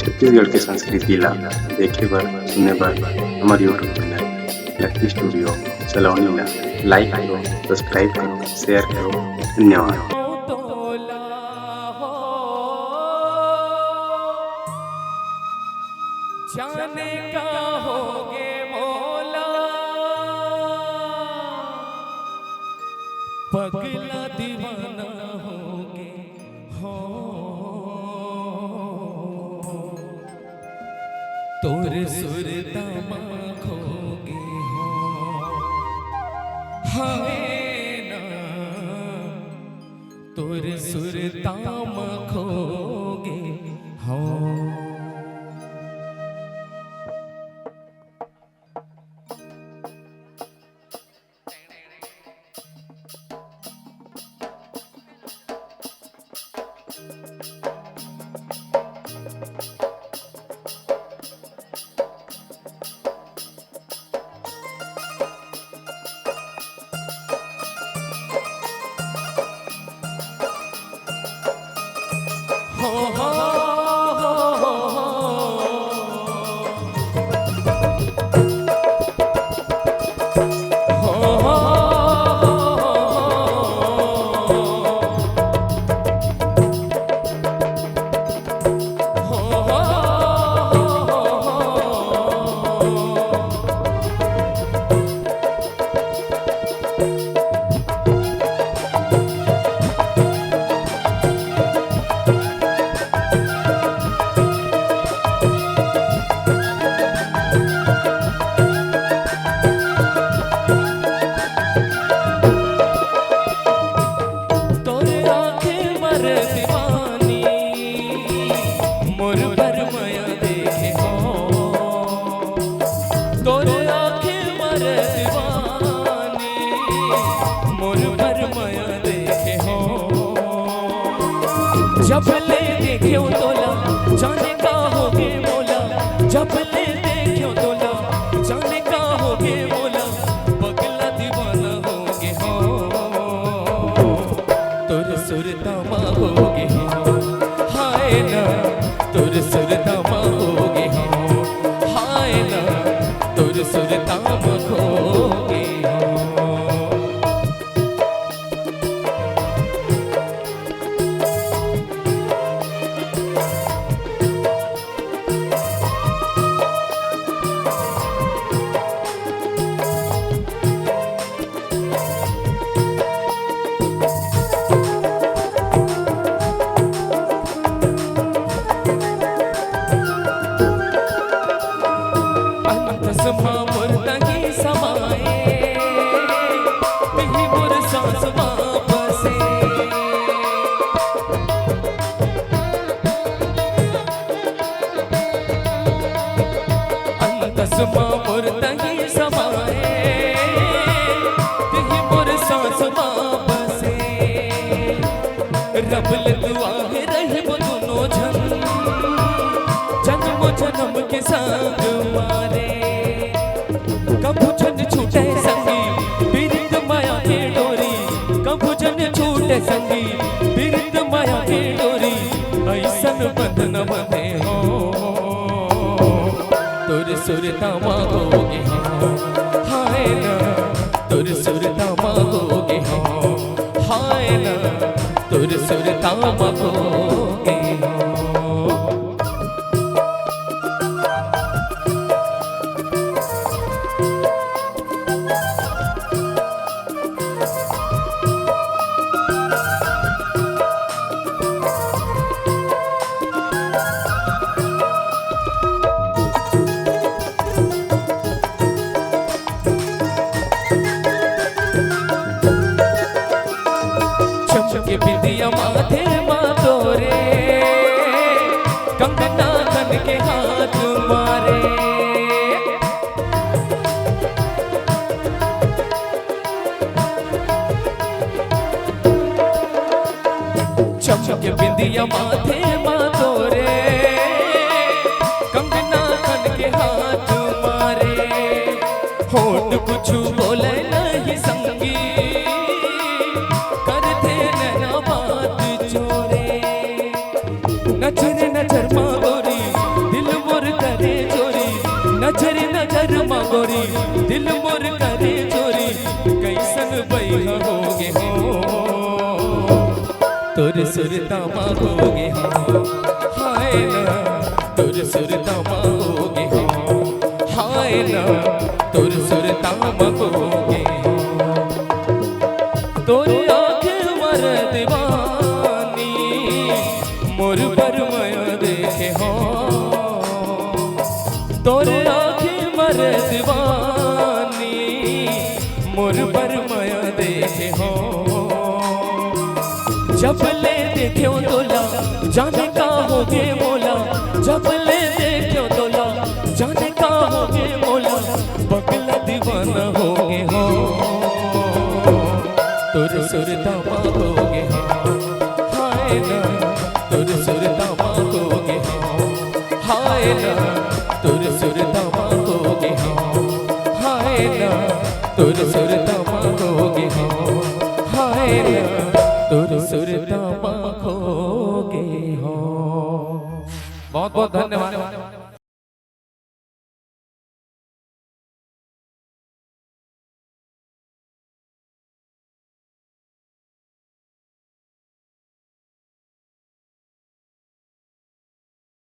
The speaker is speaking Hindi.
छत्तीसगढ़ के संस्कृति ला देखे बर सुने बर हमार यूट्यूब चैनल लकी स्टूडियो सलोनी ला लाइक करो, सब्सक्राइब करो, शेयर करो। धन्यवाद। जाने का होगे मौला पगला दीवाना होगे हो तोरे सुरतामा खोगे हो हाय ना तोरे सुरतामा खोगे हो। जब ले देखियो तोला जाने का होगे मोला, जब ले देखियो तोला जाने का होगे मोला, पगला दीवाना होगे हो तुर सुरतामा होगे हो हाय ना तुर सुरतामा होगे हो हाय ना तुर सुरतामा होगे हो। रबल दुआ है रहे वो दोनों जन्म जन्म के संग मारे कभू जन छूटे संगी बिरत माया के डोरी कभू जन छूटे संगी बिरत माया के डोरी ऐसन बंधन बंधे हो तुर सुरतामा होगे हो हाय ना तुर सुरतामा होगे हो हाय ना तुर सुरतामा होगे हो। चमके बिंदिया माथे मातोरे कंगना खन के हाथ मारे चमके बिंदिया माथे मातोरे कंगना खन के हाथ मारे होठ कुछ बोले नहीं संगी नजर नजर माँ गोरी सुरता मांगोगे हाँ, हाय ना तुर सुरता मांगोगे हाँ, हाय ना तुर सुरता मांगोगे हाँ। तोर आँख मर दीवानी मोर पर मैं देखे हाँ, तोर आँख मर दीवानी मोर पर मैं देखे हाँ। जब ले देखो तोला जाने का होगे मोला, जब ले देखो तोला जाने का होगे मोला, बगला दीवाना होगे हो तुर सुरता मांगोगे हाँ, हाय ना तुर सुरता मांगोगे हाँ, हाय ना तुर सुरता मांगोगे हाँ, हाय ना तुर सुरता मांगोगे हाँ, हाय ना तुर सुरता मांगोगे हाँ। बहुत बहुत धन्यवाद।